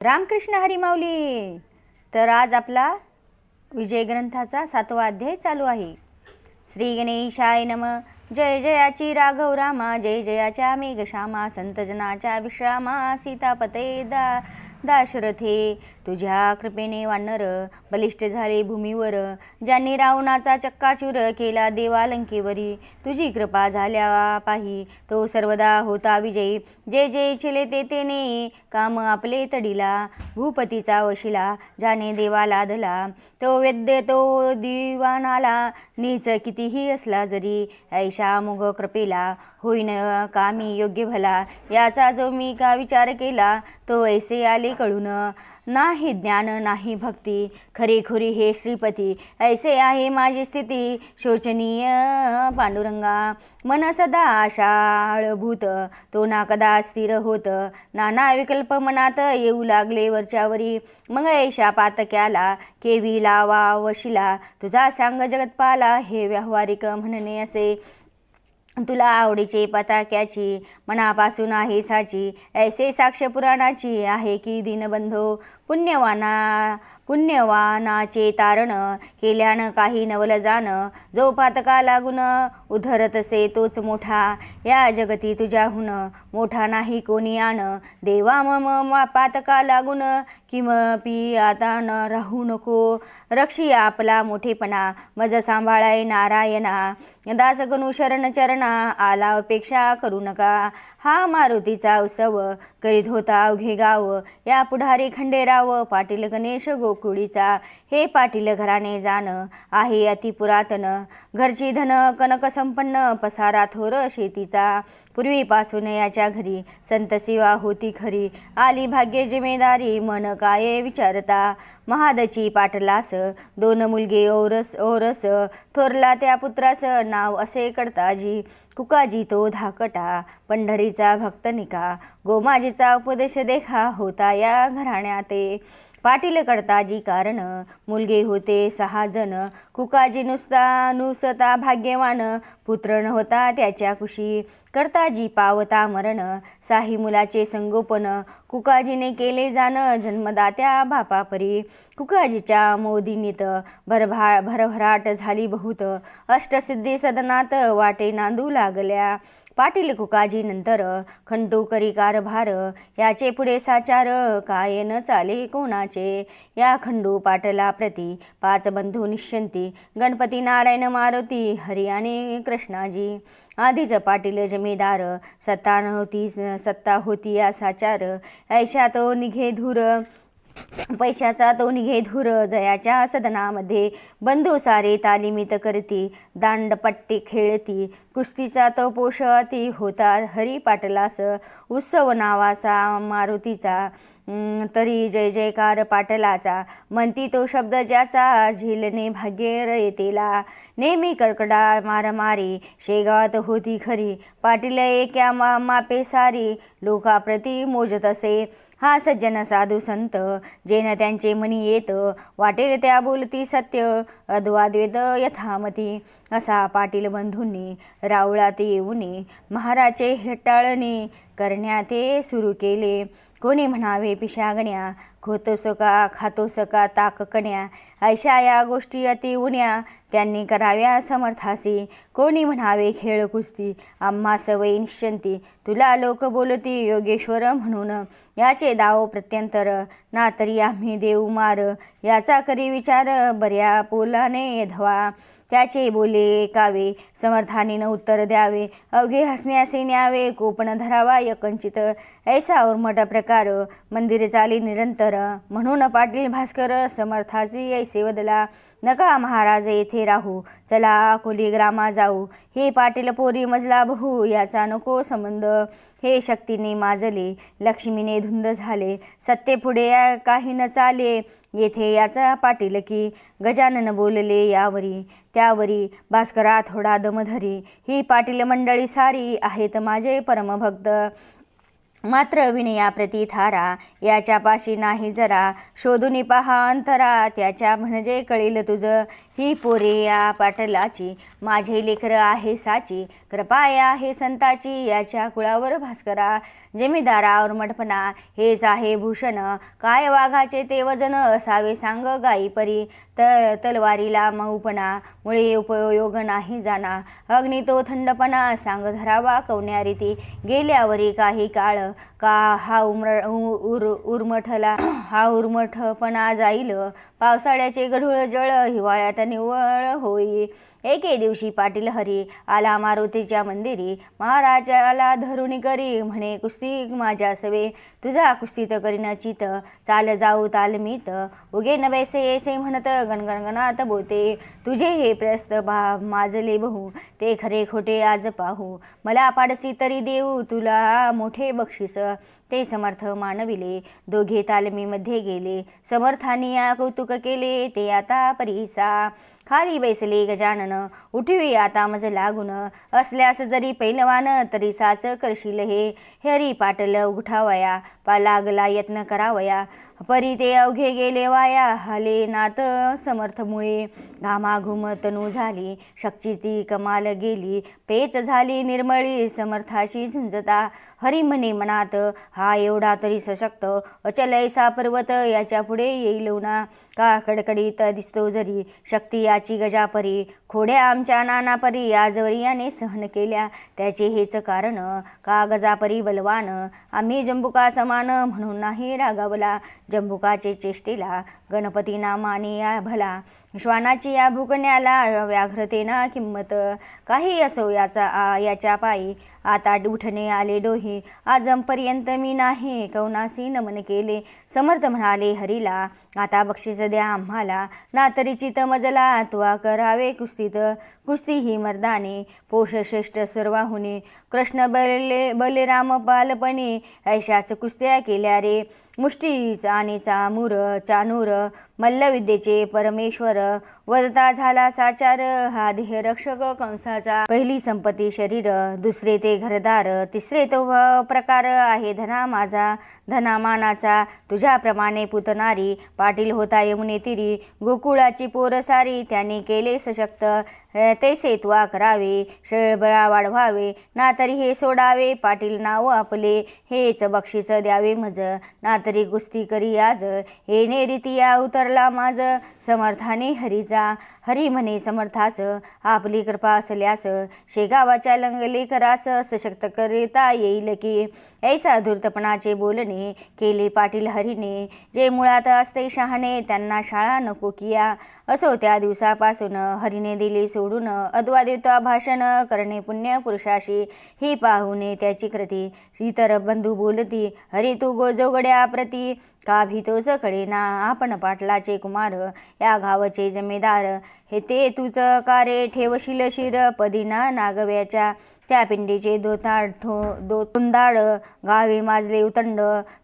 रामकृष्ण हरी माऊली. तर आज आपला विजय ग्रंथाचा 7वा अध्याय चालू आहे. श्री गणेशाय नम. जय जयाची राघव रामा, जय जयाच्या मेघश्यामा, संतजनाच्या विश्रामा, सीतापते दाशरथे. तुझ्या कृपेने वानर बलिष्ठ झाले भूमीवर, ज्यांनी रावणाचा चक्काचूर केला देवा लंकेवरी. तुझी कृपा झाल्या पाही तो सर्वदा होता विजयी. जे जे इच्छिले ते तेने काम आपले तडिला. भूपतीचा वशिला ज्याने देवा लादला, तो वैद्य तो दिवाणाला. नीच कितीही असला जरी ऐशा मुग कृपेला, होईन कामी योग्य भला. याचा जो मी का विचार केला, तो ऐसे आले कळून. नाही ज्ञान नाही भक्ती, खरीखुरी हे श्रीपती. ऐसे आहे माझी स्थिती शोचनीय पांडुरंगा. मन सदा आशाळभूत, तो ना कदा स्थिर होत. नाना विकल्प मनात येऊ लागले वरच्यावरी. मग ऐशा पातक्याला केवी लावा वशिला. तुझा सांग जगतपाला, हे व्यावहारिक म्हणणे असे. तुला आवडीचे पताक्याची मनापासून आहे साची. ऐसे साक्ष पुराणाची आहे की दीनबंधो. पुण्यवानाचे तारण केल्यानं काही नवल जाण. जो पातका लागून उधरतसे तोच मोठा. या जगती तुझ्याहून मोठा नाही कोणी आण. देवा मम पातका लागून किमपी आता न राहू नको. रक्षी आपला मोठेपणा मज सांभाळाय नारायणा. दास गणू शरण चरणा आला अपेक्षा करू नका. हा मारुतीचा उत्सव करीत होता अवघे गाव. या पुढारी खंडेराव पाटील गणेश गोकुळीचा. हे पाटील घराणे जाण आहे अति पुरातन. घरची धन कनक संपन्न, पसारा थोर शेतीचा. पूर्वीपासून याच्या घरी संत सेवा होती खरी. आली भाग्य जिम्मेदारी मन काय विचारता. महादची पाटलास 2 मुलगे ओरस. थोरला त्या पुत्रास नाव असे कडताजी. कुकाजी तो धाकटा, पंढरीचा भक्त निका. गोमाजीचा उपदेश देखा होता या घराण्याते. पाटील कडताजी कारण मुलगे होते 6 जण. कुकाजी नुसता भाग्यवान, पुत्र नव्हता त्याच्या कुशी. कडताजी पावता मरण, साही मुलाचे संगोपन. कुकाजीने केले जाण जन्मदात्या बापापरी. कुकाजीच्या मोदिनीत भरभराट झाली बहुत. अष्टसिद्धी सदनात वाटे नांदू लागल्या. पाटील कुकाजी नंतर खंडू करी कारभार. याचे पुढे साचार काय न चाले कोणाचे. या खंडू पाटला प्रती 5 बंधू निश्चंती. गणपती नारायण मारुती हरी आणि कृष्णाजी. आधीच पाटील जमीदार, सत्ता होती या साचार. ऐशा तो निघे धूर, पैशाचा तो निघे धूर. जयाच्या सदनामध्ये बंधू सारे तालिमीत करती. दांडपट्टी खेळती. कुस्तीचा तो पोष अति होता हरी पाटलास. उत्सव नावाचा मारुतीचा, तरी जय जयकार पाटलाचा. म्हणती तो शब्द ज्याचा, झेलणे भाग्य येतेला. नेहमी कडकडा मारमारी शेगावात होती खरी. पाटील एका मापे सारी लोकाप्रती मोजत असे. हा सज्जन साधू संत जेन त्यांचे मनी येत. वाटेल त्या बोलती सत्य, अद्वाद्वेद यथामती. असा पाटील बंधूंनी रावळात येऊनी महाराचे हेटाळणी करण्याते सुरू केले. कोणी म्हणावे पिशागण्या, खातोस का ताक कण्या. ऐशा या गोष्टी अति उण्या, त्यांनी कराव्या समर्थासी. कोणी म्हणावे खेळ कुस्ती, आम्हा सवयी निश्चंती. तुला लोक बोलती योगेश्वर म्हणून, याचे दाव प्रत्यंतर. ना तरी आम्ही देऊ मार, याचा करी विचार बऱ्या पोलाने धवा. त्याचे बोले ऐकावे, समर्थानीनं उत्तर द्यावे. अवघे हसण्यासे न्यावे, कोपण धरावा यकंचित. ऐसा उर्मट प्रकार मंदिर चाली निरंतर. म्हणून पाटील भास्कर समर्थाची ऐसे वदला. नका महाराज येथे राहू, चला खोली ग्रामा जाऊ. हे पाटील पोरी मजला बहू, याचा नको संबंध. हे शक्तीने माजले, लक्ष्मीने धुंद झाले. सत्ते पुढे काही न चाले, येथे याचा पाटील की. गजानन बोलले यावरी त्यावरी, भास्करा थोडा दमधरी. ही पाटील मंडळी सारी आहेत माझे परमभक्त. मात्र विनयाप्रती थारा, याच्या पाशी नाही जरा, शोधून पहा अंतरा, त्याच्या म्हणजे कळेल तुझं. ही पोरे या पाटलाची, माझे लेकर आहे साची, कृपा आहे संताची, याच्या कुळावर भास्करा. जमीदारावर मठपणा, हेच आहे भूषण, काय वाघाचे ते वजन, असावे सांग गाई परी. तलवारीला मऊपणा, मुळे उपयोग नाही जाना, अग्नी तो थंडपणा, सांग धरावा कवन्या रीती. गेल्यावरी काही काळ, का हा उर्मठपणा जाईल, पावसाळ्याचे गढूळ जळ, हिवाळ्यात निव्वळ होई. एके दिवशी पाटील हरी आला मारुतीच्या मंदिरी, महाराजाला धरुणी करी, म्हणे कुस्ती माझ्या सवे, तुझा कुस्तीत करीन चित, चाल जाऊ तालमीत, उगे न बैसे येसे म्हणत गणगणगणात बोते. तुझे हे प्रस्त माजले बहु, ते खरे खोटे आज पाहू, मला पाडसी तरी देऊ तुला मोठे बक्षीस. ते समर्थ मानविले, दोघे तालमीमध्ये गेले, समर्थानी या कौतुक केले, ते आता परीसा. खाली बैसले गजानन, उठवी आता मज लागून, असल्यास जरी पैलवान, तरी साच करशील हे. हरी पाटल उठावया, लागला यत्न करावया, परी ते अवघे गेले वाया, हाले नात समर्थमुळे, घामाघूम तनू झाली, शक्तीची कमाल गेली, पेच झाली निर्मळी, समर्थाशी झुंजता. हरी म्हणे मनात, हा एवढा तरी सशक्त, अचल ऐसा पर्वत, याच्या पुढे येईल ना, का कडकडीत दिसतो जरी, शक्ती याची गजापरी, खोड्या आमच्या नानापरी, आजवरी याने सहन केल्या, त्याचे हेच कारण, का गजापरी बलवान, आम्ही जंबुका समान, म्हणून नाही रागावला. जंबुकाचे चेष्टेला, गणपती नामाने या भला, श्वानाची या भुकण्याला, व्याघ्रतेना किंमत. काही असो याच्या पायी, आता उठणे आले डोही, आजपर्यंत मी नाही कौनासी नमन केले. समर्थ म्हणाले हरीला, आता बक्षीस द्या आम्हाला, ना तरी चित मजला, तुवा करावे कुस्तीत. कुस्ती ही मर्दाने, पोष श्रेष्ठ सर्वाहुने, कृष्ण बलराम बालपणे, ऐशाच कुस्त्या केल्या रे. मुष्टी आणि चानूर, मल्लविद्येचे परमेश्वर, वदता झाला साचार, हा देह रक्षक कंसाचा. पहिली संपत्ती शरीर, दुसरे ते घरदार, तिसरे तो प्रकार आहे धना माझा, धनामानाचा. तुझ्याप्रमाणे पुतणारी, पाटील होता यमुने तिरी, गोकुळाची पोर सारी, त्याने केले सशक्त, तैसे तुवा करावे, शळबळा वाढवावे, ना तरी हे सोडावे, पाटील नाव आपले, हेच बक्षीस द्यावे मज, ना तरी कुस्ती करी आज, येणे रीती या उतरला माझ. समर्थाने हरीचा, हरी म्हणे समर्थास, आपली कृपा असल्यास, शेगावाच्या लेकरास सशक्त करता येईल की. ऐसा धूर्तपणाचे बोलणे केले पाटील हरीने, जे मुळात असते शहाणे, त्यांना शाळा नको किया. असो त्या दिवसापासून हरीने दिले सोडून, अद्वादित भाषण करणे पुण्य पुरुषाशी. ही पाहुणे त्याची कृती, इतर बंधू बोलती, हरी तू जोगड्या प्रती, का भीतोस कळेना, आपण पाटलाचे कुमार, या गावचे जमेदार, हे ते तूच कारे ठेवशील शिर, पदीना नागव्याच्या, त्या पिंडीचे दोंदाड, गावे माजले उतंड,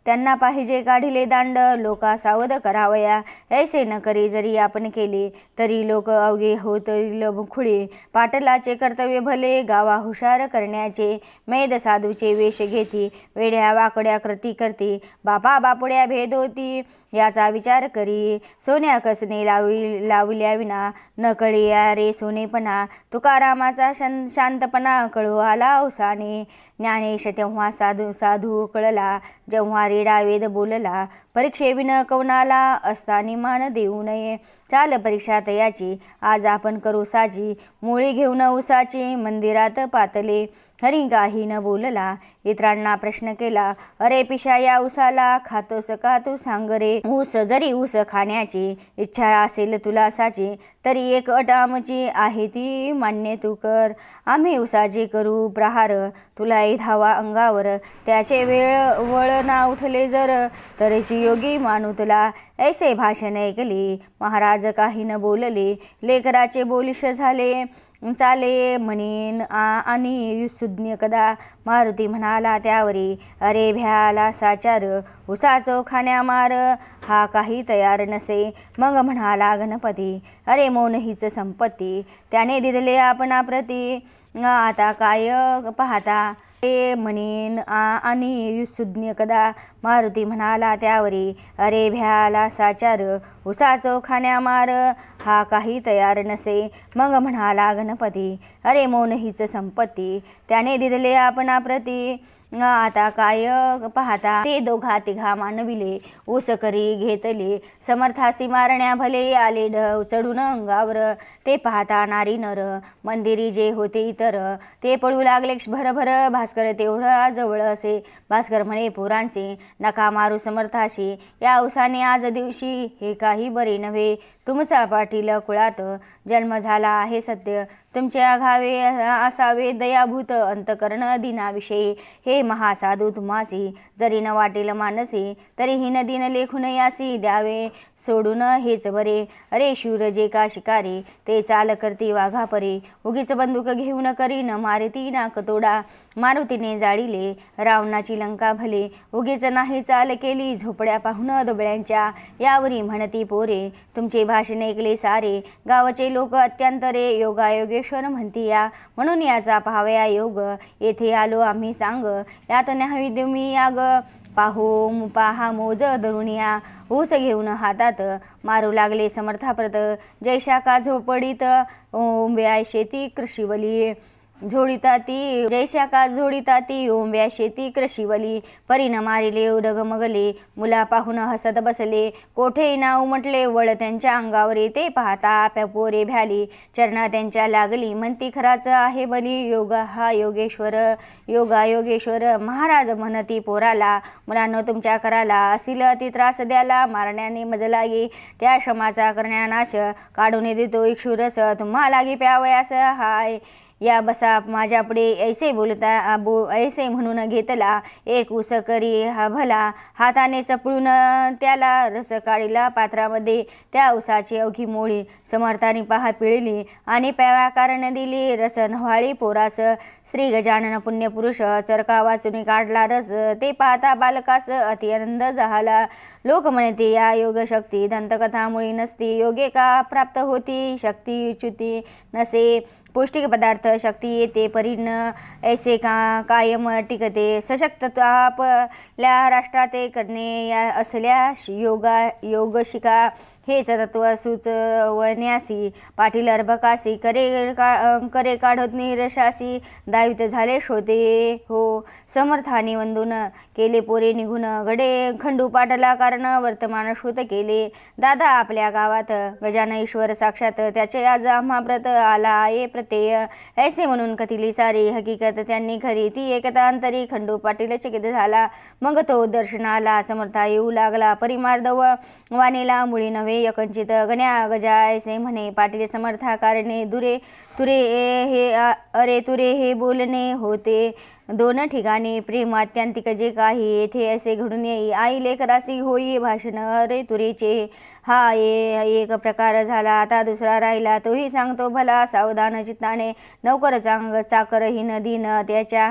त्यांना पाहिजे काढिले दांड, लोका सावध करावया, ऐसे न करी जरी आपण केले, तरी लोक अवघे होतील खुळे. पाटलाचे कर्तव्य भले, गावा हुशार करण्याचे, मैद साधूचे वेश घेती, वेड्या वाकड्या कृती करती, बापा बापुड्या भेद होती, याचा विचार करी. सोन्या कसने लावल्या विना, न कळे रे सोनेपणा, तुकारामाचा शांतपणा, कळू आला औसाने. ज्ञानेश तेव्हा साधू कळला, जेव्हा रेडा वेद बोलला, परीक्षेविन कवनाला, असतानी मान देऊ नये. चाल परीक्षा तयाची, आज आपण करू साजी, मुळी घेऊन उसाची, मंदिरात पातले. हरी काही न बोलला, इतरांना प्रश्न केला, अरे पिशा या उसाला, खातोस का तू सांग रे. जरी ऊस खाण्याची इच्छा असेल तुला साची, तरी एक अट आमची आहे ती मान्य तू कर. आम्ही उसाचे करू प्रहार, तुला धावा अंगावर, त्याचे वळ ना उठले जर, तरीची योगी मानू तुला. ऐसे भाषण ऐकले, महाराज काही न बोलले, लेकराचे बोलिश झाले, चाले म्हणेन आणि सुज्ञ कदा. मारुती म्हणाला त्यावरी, अरे भ्याला साचार, उसाचो खाण्या मार, हा काही तयार नसे. मग म्हणाला गणपती, अरे मौन हीच संपत्ती, त्याने दिले आपणाप्रती, आता काय पाहता. ते म्हणेन आणि सुज्ञ कदा. मारुती म्हणाला त्यावरी, अरे भ्याला साचार, उसाचो खाण्या मार, हा काही तयार नसे. मग म्हणाला गणपती, अरे मौन हीच संपत्ती, त्याने दिदले आपणाप्रती. आता काय पाहता. ते दोघा तिघा मानविले, ऊस करी घेतले, समर्थासी मारण्या भले आले चढून अंगावर. ते पाहता नारी नर मंदिरी जे होते इतर, ते पळू लागले भरभर. भास्कर तेवढा जवळ असे, भास्कर म्हणे पोरांचे, नका मारू समर्थाशी या उसाने आज दिवशी. हे काही बरे नव्हे, तुमचा पाटील कुळात जन्म झाला आहे सत्य, तुमच्या घावे असावे दयाभूत अंतकरण दिनाविषयी. हे महासाधू तुम्हासी जरी न वाटेल मानसी, तरीही न दिन लेखून यासी द्यावे सोडून हेच बरे. अरे शूर जे का शिकारी, ते चाल करती वाघापरी, उगीच बंदूक घेऊन करीन मारती नाक तोडा. मारुतीने जाळीले रावणाची लंका भले, उगीच नाही चाल केली झोपड्या पाहून दुबळ्यांच्या. यावरी म्हणती पोरे, तुमचे भाषण ऐकले सारे, गावचे लोक अत्यंतरे योगायोगेश्वर म्हणती या. म्हणून याचा पाहावया योग, येथे आलो आम्ही सांग, यात न्यावी तुम्ही याग. पहा मोज धरुनिया, ऊस घेऊन हातात, मारू लागले समर्थाप्रत. जैशाका झोपडीत ओंब्या शेती कृषीवली, झोडीता ती जैशाका झोडीता ती ओंब्या शेती कृषीवली. परीन मारिले डगमगले, मुला पाहून हसत बसले, कोठे ना उमटले वळ त्यांच्या अंगावर. ते पाहता आप्या पोरे भ्याली, चरणा त्यांच्या लागली, म्हणती खराच आहे बली योगा हा योगेश्वर. योगा योगेश्वर. महाराज म्हणती पोराला, मुलांनो तुमच्या कराला असील अति त्रास द्याला, मारण्याने मज लागे त्या श्रमाचा करण्यानाश, काढून देतो इक्षुरस तुम्हा लागे प्यावयास. हाय या बसा माझ्यापुढे, ऐसे बोलता ऐसे म्हणून घेतला एक ऊस करी हा भला, हाताने चपळून त्याला रस काढिला पात्रामध्ये. त्या ऊसाची अवघी मोळी समर्थाने पहा पिळली, आणि प्याव्या कारण दिली रस नव्हाळी पोरास. श्री गजानन पुण्यपुरुष चरका वाचून काढला रस, ते पाहता बालकास अति आनंद झाला. लोक म्हणते या योग शक्ती दंतकथामुळी नसती, योगे का प्राप्त होती शक्ती च्युती नसे. पौष्टिक पदार्थ शक्ती येते परिण, ऐसे कायम टिकते. सशक्त आपल्या राष्ट्रात करणे या असल्या योग शिका. हेच तत्व सुचवण्यासी पाटील अर्भकासी, करे काढत निरशासी, दावित झाले श्रोते हो. समर्थाने वंदून केले पोरे निघून, घडे खंडू पाटला कारण वर्तमान श्रुत केले. दादा आपल्या गावात गजानन ईश्वर साक्षात, त्याचे आज आम्हा व्रत आला आहे प्रत्यय. ऐसे म्हणून कथिली सारी हकीकत त्यांनी खरी, ती एकता अंतरी खंडू पाटील चकित झाला. मग तो दर्शनाला समर्था येऊ लागला, परिमार्दव वाणीला मुळी नव्हे यकंचित. गण्या गजा ऐसे म्हणे पाटील समर्था कारणे, दुरे तुरे हे अरे तुरे हे बोलणे होते दोन ठिकाणी. प्रेम आत्यंतिक जे काही येथे असे घडून येई, आई लेकरासी होई भाषण अरे तुरेचे. हा एक प्रकार झाला, आता दुसरा राहिला तोही सांगतो भला सावधान चित्ताने. नौकर चाकरहीन दिन त्याच्या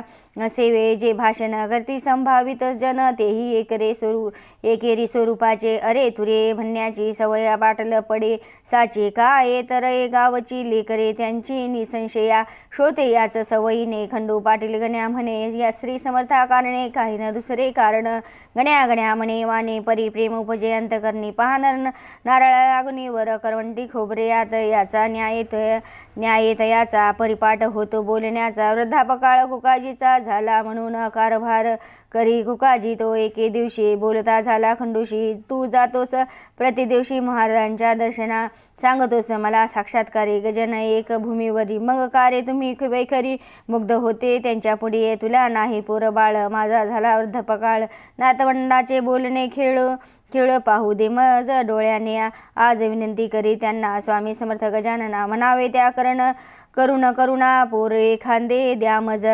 सेवे, जे भाषण करती संभावित जन तेही एकेरी स्वरूपाचे. अरे तुरे म्हणण्याची सवय पाटल पडे साचे, काय तर गावची लेकरे त्यांची निसंशया. श्रोते याच सवयीने खंडू पाटील गण्या म्हणे या श्री समर्था कारणे, काही न दुसरे कारण. गण्या म्हणे वाणे परी प्रेम उपजे अंतकरणी, पाहणार नारळा लागुनी वर करवंटी खोबरे यात. याचा न्याय याचा परिपाठ होतो बोलण्याचा. वृद्धापकाळ कुकाजीचा झाला म्हणून कारभार करी कुकाजी, तो एके दिवशी बोलता झाला खंडूशी. तू जातोस प्रति दिवशी महाराजांच्या दर्शना, सांगतोस मला साक्षात्कारी गजन एक भूमीवरी. मग कारे तुम्ही वैखरी मुग्ध होते त्यांच्या पुढे, तुला नाही पोर बाळ माझा झाला वृद्धपकाळ. नातवंडाचे बोलणे खेळ पाहू दे मज डोळ्याने, आज विनंती करी त्यांना स्वामी समर्थ गजानना. म्हणावे त्या करुणा पोरे खांदे द्या मज.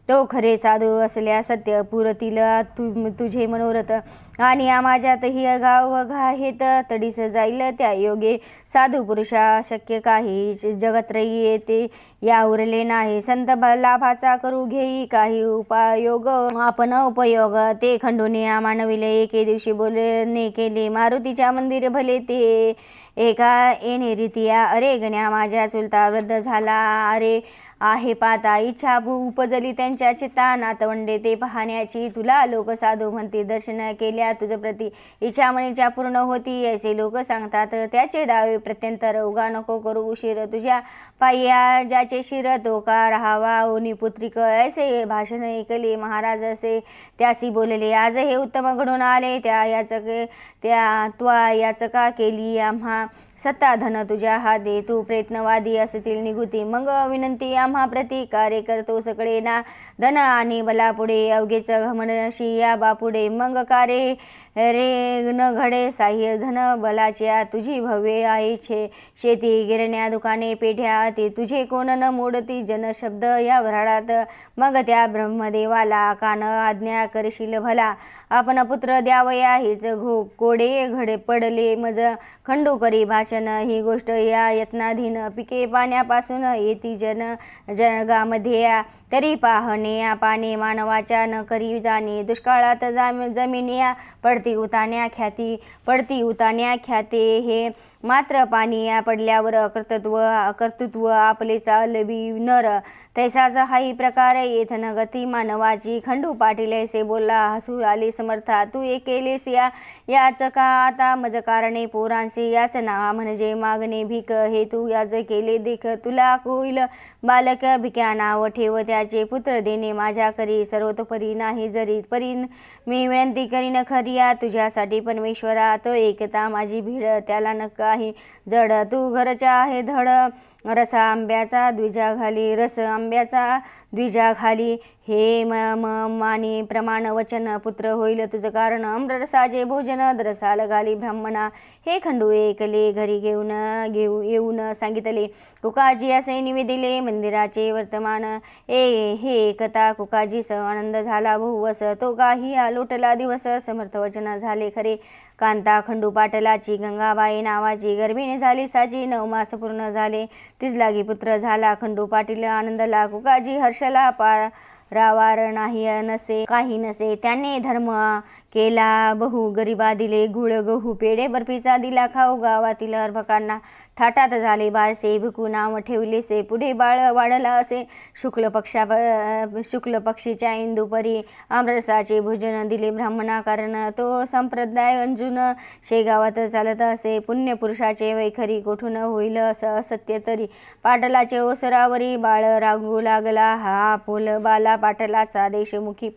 तो खरे साधू असल्या सत्य पुरतील तुझे मनोरथ, आणि माझ्यातही गाव घाहेत तडीस जाईल त्या योगे. साधू पुरुषा शक्य काही जगत्रयी येते या उरले नाही, संत लाभाचा करू घेई काही उपायोग. आपण उपयोग ते खंडूने मानविले, एके दिवशी बोलणे केले मारुतीच्या मंदिर भले ते. एका येणे रीतिया, अरे गण्या माझ्या चुलता वृद्ध झाला, अरे आहे पाता इच्छा उपजली त्यांच्या चित्ता नातवंडे ते पाहण्याची तुला लोक साधू म्हणते दर्शन केल्या तुझ प्रती इच्छा मनीच्या पूर्ण होती ऐसे लोक सांगतात त्याचे दावे प्रत्यंतर उगा नको करू उशीर तुझ्या पाय्या ज्याचे शिर तो का राहावा ओनी पुत्रिक ऐसे भाषण ऐकले महाराज असे त्यासी बोलले आज हे उत्तम घडून आले त्वा याचका केली आम्हा सत्ता धन तुझ्या हाते तू प्रयत्नवादी असतील निगुती मग विनंती आम्हा प्रति कार्य करतो सगळे ना धन आणि बला पुढे अवघेच घमनशी या बापुढे मग कार्य रे न घडे साह्य धन बलाच्या तुझी भव्य आहे शेती गिरण्या दुकाने पेढ्या ते तुझे कोण न मोडती जनशब्द या वऱ्हाडात मग त्या ब्रह्मदेवाला कान आज्ञा करशील भला आपण पुत्र द्यावया हेच कोडे घडे पडले मज खंडू करी भाषण ही गोष्ट या यत्नाधीन पिके पाण्यापासून येती जगामध्ये तरी पाहणे पाणी मानवाच्या न करी जाणे दुष्काळात जमिनिया पडती उताण्या ख्याते हे मात्र पाणी या पडल्यावर कर्तृत्व आपले चालवी नर तैसाच हाही प्रकार येथ न गती मानवाची खंडू पाटील ऐसे बोलला हसू आली समर्था तू एक केलेस याच का आता मज कारणे पोरांचे याच नावा म्हणजे मागणे भीक हे तू याच केले देख तुला कोईल बालक भिक्या नाव ठेव त्याचे पुत्र देणे माझ्या करी सर्वतोपरी नाही जरी परी मी विनंती करीन खरिया तुझ्यासाठी परमेश्वरा तो एकता माझी भीड त्याला न काही जड तू घरच्या आहे धड रस आंब्याचा द्विजा घाली हे मानी प्रमाण वचन पुत्र होईल तुझं कारण अमृतरसाचे भोजन दरसाल घाली ब्राह्मणा हे खंडू एकले घरी येऊन सांगितले कुकाजी असे निवेदिले मंदिराचे वर्तमान हे एकता कुकाजीस आनंद झाला बहुवस तो काही लोटला दिवस समर्थ वचन झाले खरे कांता खंडू पाटलाची गंगाबाई नावाची गर्भिणी झाली साची 9 मास पूर्ण झाले तीच लागी पुत्र झाला खंडू पाटील आनंदला कुकाजी हर्षला रावार नाही नसे काही नसे त्याने धर्म केला बहु गरिबा दिले गुळ गहू पेढे बर्फीचा दिला खाऊ गावातील अर्भकांना थाटात झाले बारसे भिकू नाव ठेवलेसे पुढे बाळ वाढला असे शुक्ल पक्षीच्या इंदुपरी आमरसाचे भोजन दिले ब्राह्मणा कारण तो संप्रदाय अंजुन शेगावात चालत असे पुण्य पुरुषाचे वैखरी कोठून होईल असत्य तरी पाटलाचे ओसरावरी बाळ रागू लागला हा पोल बाला पाटलाचा देशमुखी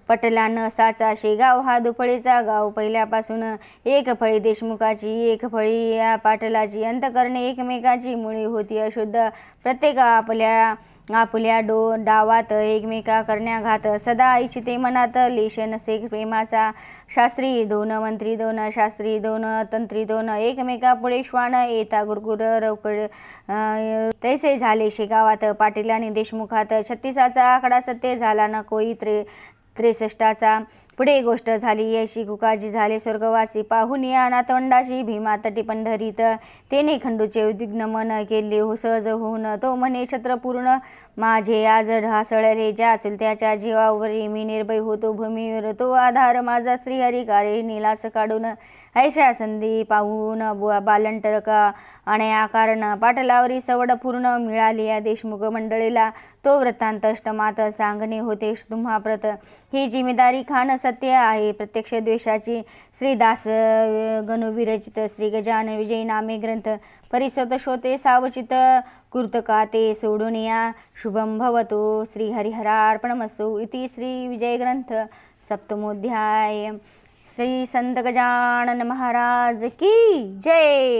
पटला न साचा शेगाव हा दुफळीचा गाव पहिल्यापासून एक फळी देशमुखाची एक फळी या पाटलाची अंतकरणे एकमेकाची मुळी होती अशुद्ध प्रत्येक आपल्या डावात एकमेका करण्याघात सदा इच्छिते मनात लेश नसे प्रेमाचा शास्त्री दोन मंत्री दोन शास्त्री दोन तंत्री दोन एकमेका पुढे श्वान येता गुरगुर रवकड तैसे झाले शेगावात पाटीलांनी देशमुखात 36चा आकडा सत्य झाला न कोई 63चा पुढे गोष्ट झाली यशी कुकाजी झाले स्वर्गवासी पाहून या नातवंडाशी भीमा तटी पंढरीत तेने खंडूचे उद्विग्न मन केले हो सहज होऊन तो म्हणे क्षत्रपूर्ण माझे आज ढासळले ज्या चुलत्याच्या जीवावरी मी निर्भय होतो भूमीवर तो आधार माझा श्रीहरी कार्य निलास काढून ऐशा संधी पाहून बालंटका आणि कारण पाटलावरी सवड पूर्ण मिळाली या देशमुख मंडळीला तो वृत्तांत अष्टमात सांगणे होते तुम्हाप्रत ही जिम्मेदारी खान सत्य आहे प्रत्यक्ष द्वेषाची श्रीदास गणुविरचित श्री गजानन विजयी नामे ग्रंथ परिसत शोते सावचित कुर्तका ते सोडून या शुभम भवतो श्री हरिहरार्पणमस्तु इति श्री विजय ग्रंथ सप्तमोध्याय श्री संत गजानन महाराज की जय।